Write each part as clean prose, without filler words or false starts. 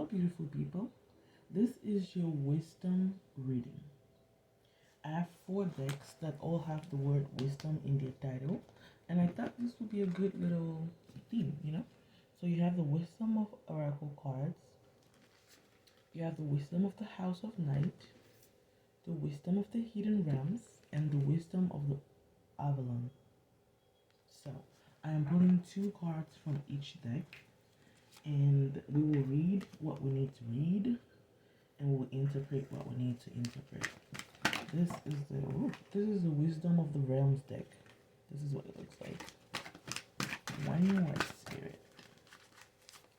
Hello, beautiful people. This is your wisdom reading. I have four decks that all have the word wisdom in their title, and I thought this would be a good little theme. So you have the wisdom of oracle cards, you have the wisdom of the house of night, the wisdom of the hidden realms, and the wisdom of the Avalon. So I am pulling two cards from each deck, and we will read what we need to read and we'll interpret what we need to interpret. This is the wisdom of the realms deck. This is what it looks like. One more spirit.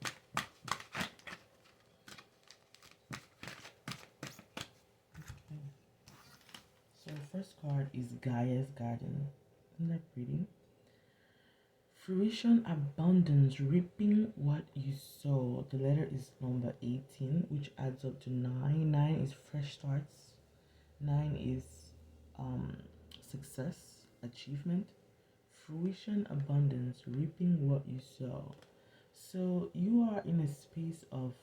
Okay. So the first card is Gaia's Garden. Isn't that pretty? Fruition, abundance, reaping what you sow. The letter is number 18, which adds up to 9. 9 is fresh starts. 9 is success, achievement. Fruition, abundance, reaping what you sow. So you are in a space of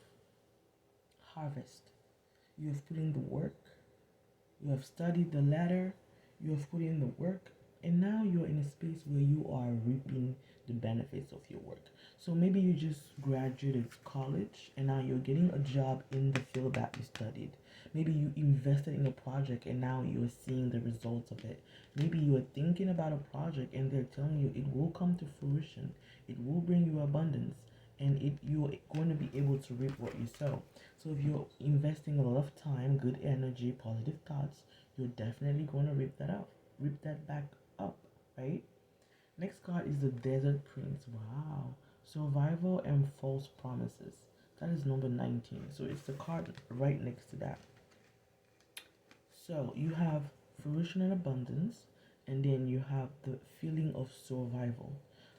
harvest. You have put in the work, you have studied the ladder, you have put in the work, and now you're in a space where you are reaping the benefits of your work. So maybe you just graduated college and now you're getting a job in the field that you studied. Maybe you invested in a project and now you're seeing the results of it. Maybe you're thinking about a project and they're telling you it will come to fruition. It will bring you abundance and you're going to be able to reap what you sow. So if you're investing a lot of time, good energy, positive thoughts, you're definitely going to reap that back up, right? Next card is the Desert Prince. Wow. Survival and false promises. That is number 19. So it's the card right next to that. So you have fruition and abundance, and then you have the feeling of survival.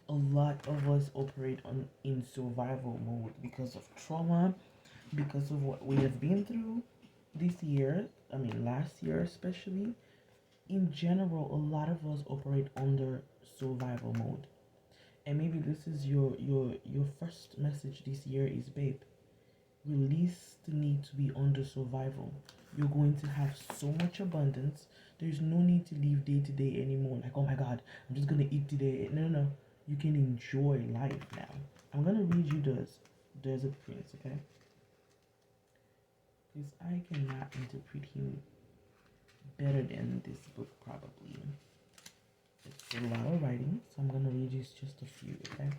A lot of us operate in survival mode because of trauma, because of what we have been through this year. I mean, last year especially. In general, a lot of us operate under survival mode. And maybe this is your first message this year is, babe, release the need to be under survival. You're going to have so much abundance. There's no need to live day to day anymore. Like, oh my god, I'm just gonna eat today. No, no, no. You can enjoy life now. I'm gonna read you the Desert Prince, okay? Because I cannot interpret him better than this book probably. It's a lot of writing, so I'm gonna read you just a few, okay?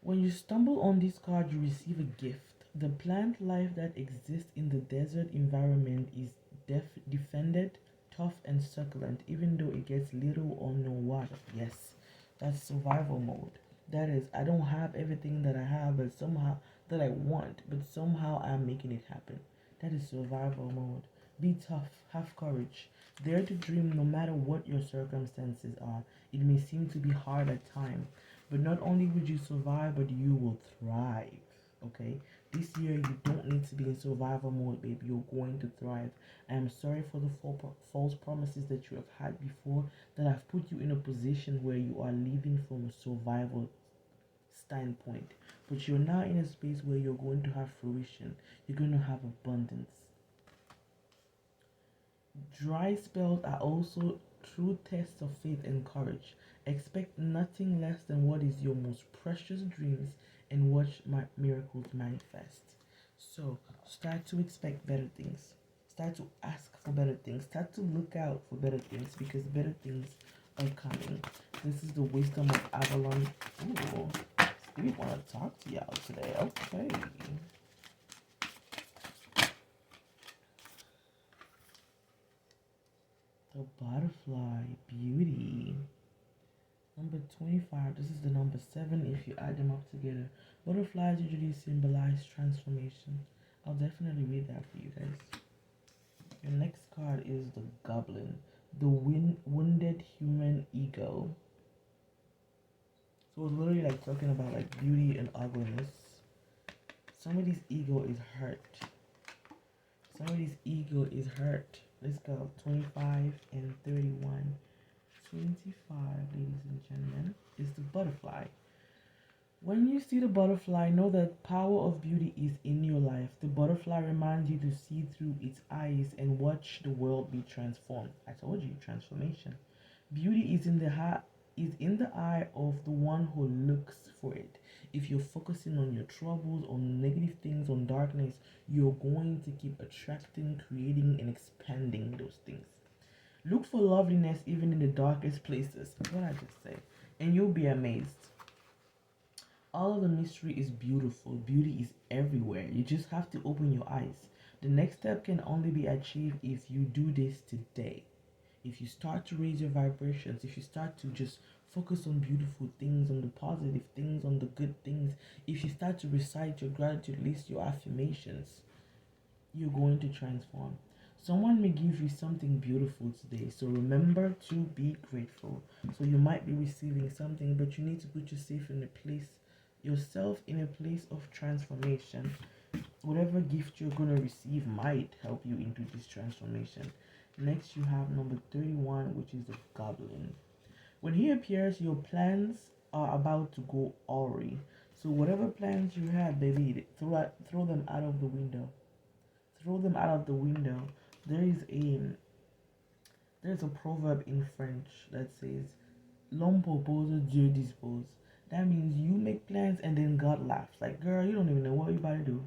When you stumble on this card, you receive a gift. The plant life that exists in the desert environment is defended, tough, and succulent, even though it gets little or no water. Yes, that's survival mode. That is, I don't have everything that I have, but somehow that I want, but somehow I'm making it happen. That is survival mode. Be tough, have courage, dare to dream no matter what your circumstances are. It may seem to be hard at times, but not only would you survive, but you will thrive. Okay? This year, you don't need to be in survival mode, baby. You're going to thrive. I am sorry for the false promises that you have had before that have put you in a position where you are living from a survival standpoint. But you're now in a space where you're going to have fruition, you're going to have abundance. Dry spells are also true tests of faith and courage. Expect nothing less than what is your most precious dreams and watch miracles manifest. So, start to expect better things. Start to ask for better things. Start to look out for better things because better things are coming. This is the wisdom of Avalon. Ooh, we want to talk to y'all today. Okay. The butterfly, beauty. Number 25, this is the number 7 if you add them up together. Butterflies usually symbolize transformation. I'll definitely read that for you guys. Your next card is the Goblin, the wounded human ego. So it's literally like talking about like beauty and ugliness. Somebody's ego is hurt. Somebody's ego is hurt. Let's go. 25 and 31. 25, ladies and gentlemen, is the butterfly. When you see the butterfly, know that power of beauty is in your life. The butterfly reminds you to see through its eyes and watch the world be transformed. I told you, transformation. Beauty is in the eye of the one who looks for it. If you're focusing on your troubles, on negative things, on darkness, you're going to keep attracting, creating, and expanding those things. Look for loveliness even in the darkest places. What I just say, and you'll be amazed. All of the mystery is beautiful. Beauty is everywhere. You just have to open your eyes. The next step can only be achieved if you do this today. If you start to raise your vibrations, if you start to just focus on beautiful things, on the positive things, on the good things, if you start to recite your gratitude list, your affirmations, you're going to transform. Someone may give you something beautiful today, so remember to be grateful. So you might be receiving something, but you need to put yourself in a place of transformation. Whatever gift you're gonna receive might help you into this transformation. Next, you have number 31, which is the goblin. When he appears, your plans are about to go awry. So whatever plans you had, baby, throw them out of the window. Throw them out of the window. There is a there's a proverb in French that says, "L'homme propose, Dieu dispose." That means you make plans and then God laughs. Like, girl, you don't even know what you about to do.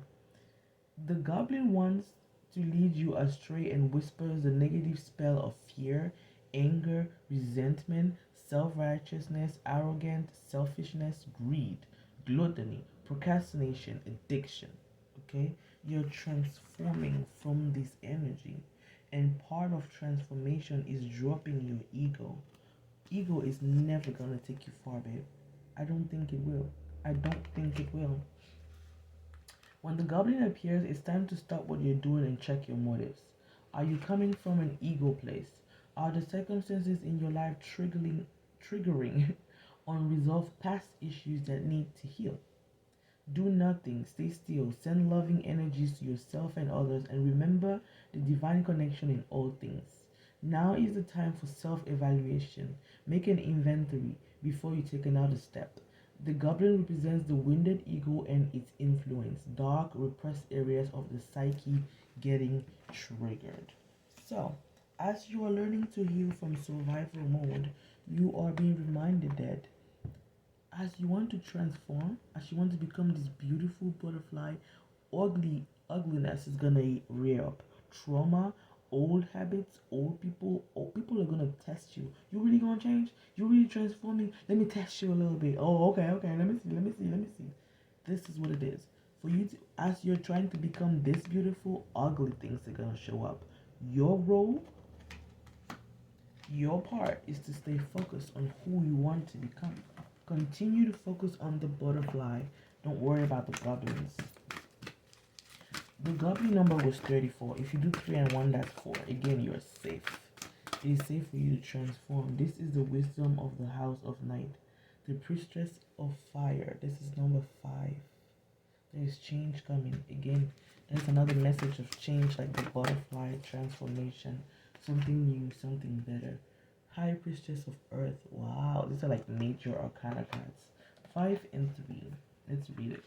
The goblin wants to lead you astray and whispers the negative spell of fear, anger, resentment, self righteousness, arrogance, selfishness, greed, gluttony, procrastination, addiction. Okay? You're transforming from this energy. And part of transformation is dropping your ego. Ego is never gonna take you far, babe. I don't think it will. I don't think it will. When the goblin appears, it's time to stop what you're doing and check your motives. Are you coming from an ego place? Are the circumstances in your life triggering unresolved past issues that need to heal? Do nothing, stay still, send loving energies to yourself and others, and remember the divine connection in all things. Now is the time for self evaluation. Make an inventory before you take another step. The goblin represents the wounded ego and its influence, dark, repressed areas of the psyche getting triggered. So, as you are learning to heal from survival mode, you are being reminded that as you want to transform, as you want to become this beautiful butterfly, ugliness is gonna rear up. Trauma, old habits, old people are gonna test you. You really gonna change? You really transforming? Let me test you a little bit. Oh, okay, okay. Let me see. This is what it is. For you to, as you're trying to become this beautiful, ugly things are gonna show up. Your role, your part is to stay focused on who you want to become. Continue to focus on the butterfly. Don't worry about the goblins. The goblin number was 34. If you do 3 and 1, that's 4. Again, you are safe. It is safe for you to transform. This is the wisdom of the house of night. The priestess of fire. This is number 5. There is change coming. Again, there's another message of change, like the butterfly transformation. Something new, something better. High priestess of earth. Wow, these are like major arcana cards. 5 and 3. Let's read it.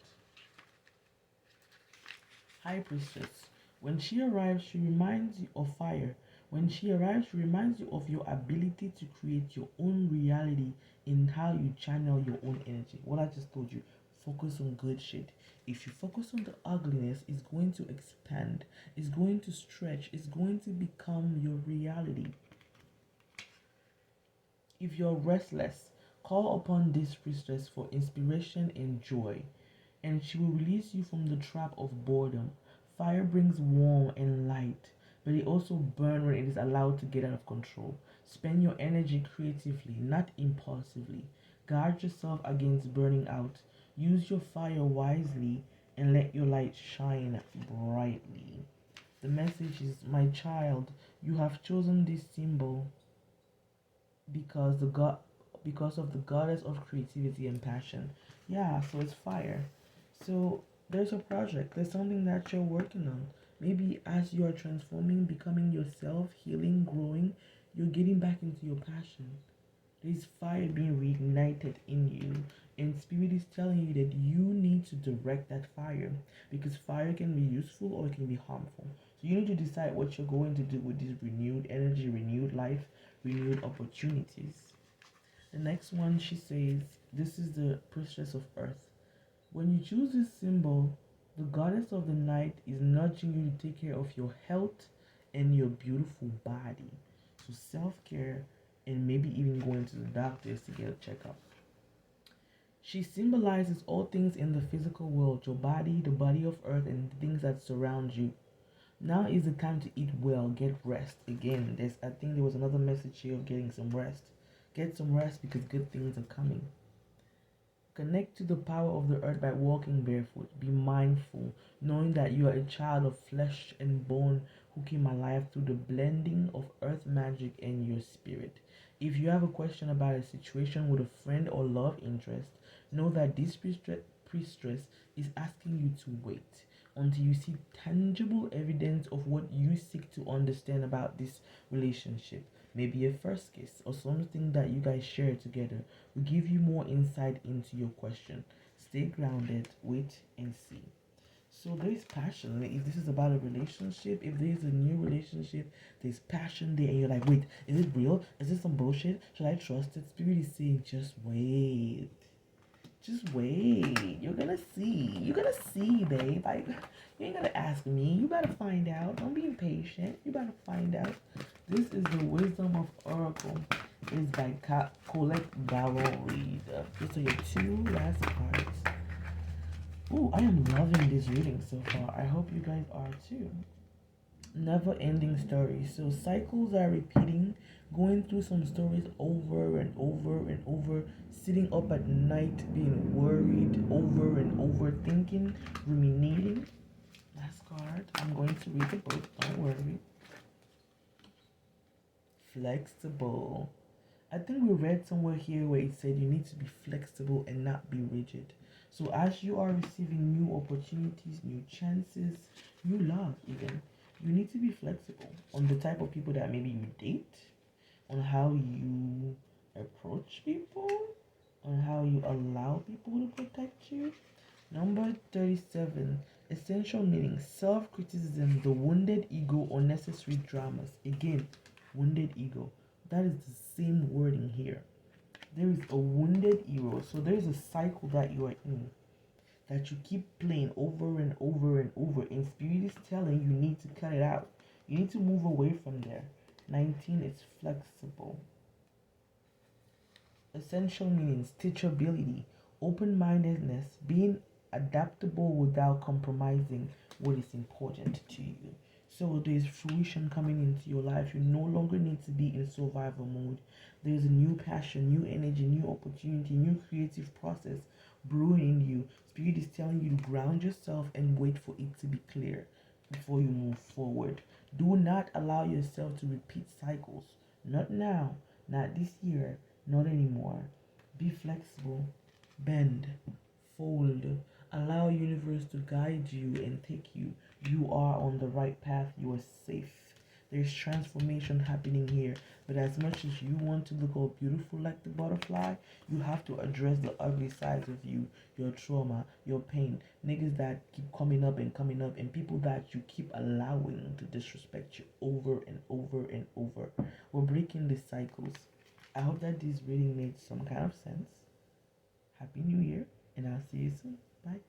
High priestess. When she arrives, she reminds you of fire. When she arrives, she reminds you of your ability to create your own reality in how you channel your own energy. What I just told you, focus on good shit. If you focus on the ugliness, it's going to expand, it's going to stretch, it's going to become your reality. If you're restless, call upon this priestess for inspiration and joy, and she will release you from the trap of boredom. Fire brings warmth and light, but it also burns when it is allowed to get out of control. Spend your energy creatively, not impulsively. Guard yourself against burning out. Use your fire wisely and let your light shine brightly. The message is, my child, you have chosen this symbol because the god because of the goddess of creativity and passion. Yeah, so it's fire. So there's a project, there's something that you're working on. Maybe as you are transforming, becoming yourself, healing, growing, you're getting back into your passion. There's fire being reignited in you, and spirit is telling you that you need to direct that fire, because fire can be useful or it can be harmful. So you need to decide what you're going to do with this renewed energy, renewed life, renewed opportunities. The next one, she says, this is the priestess of earth. When you choose this symbol, the goddess of the night is nudging you to take care of your health and your beautiful body. So self-care and maybe even going to the doctors to get a checkup. She symbolizes all things in the physical world, your body, the body of earth, and the things that surround you. Now is the time to eat well, get rest. Again, I think there was another message here of getting some rest. Get some rest because good things are coming. Connect to the power of the earth by walking barefoot. Be mindful, knowing that you are a child of flesh and bone who came alive through the blending of earth magic and your spirit. If you have a question about a situation with a friend or love interest, know that this priestess is asking you to wait until you see tangible evidence of what you seek to understand about this relationship. Maybe a first kiss or something that you guys share together will give you more insight into your question. Stay grounded, wait and see. So there is passion. Like, if this is about a relationship, if there is a new relationship, there's passion there, and you're like, wait, is it real? Is this some bullshit? Should I trust it? Spirit is saying, just wait. Just wait. You're gonna see. You're gonna see, babe. Like, you ain't gonna ask me. You better find out. Don't be impatient. You better find out. This is the Wisdom of Oracle. It's by Colette Barrow Reed. These are your two last cards. Ooh, I am loving this reading so far. I hope you guys are too. Never ending stories. So cycles are repeating, going through some stories over and over and over, sitting up at night being worried, over and over thinking, ruminating. Last card. I'm going to read the book, don't worry. Flexible. I think we read somewhere here where it said you need to be flexible and not be rigid. So as you are receiving new opportunities, new chances, new love even, you need to be flexible on the type of people that maybe you date, on how you approach people, on how you allow people to protect you. Number 37. Essential meaning: self-criticism, the wounded ego, unnecessary dramas. Again, wounded ego. That is the same wording here. There is a wounded ego. So there is a cycle that you are in, that you keep playing over and over and over, and spirit is telling you need to cut it out. You need to move away from there. 19 is flexible. Essential meanings: teachability, open-mindedness, being adaptable without compromising what is important to you. So there's fruition coming into your life. You no longer need to be in survival mode. There's a new passion, new energy, new opportunity, new creative process brewing in you. Spirit is telling you to ground yourself and wait for it to be clear before you move forward. Do not allow yourself to repeat cycles. Not now, not this year, not anymore. Be flexible, bend, fold. Allow universe to guide you and take you. You are on the right path. You are safe. There's transformation happening here. But as much as you want to look all beautiful like the butterfly, you have to address the ugly sides of you, your trauma, your pain, niggas that keep coming up, and people that you keep allowing to disrespect you over and over and over. We're breaking these cycles. I hope that this reading made some kind of sense. Happy New Year, and I'll see you soon. Bye.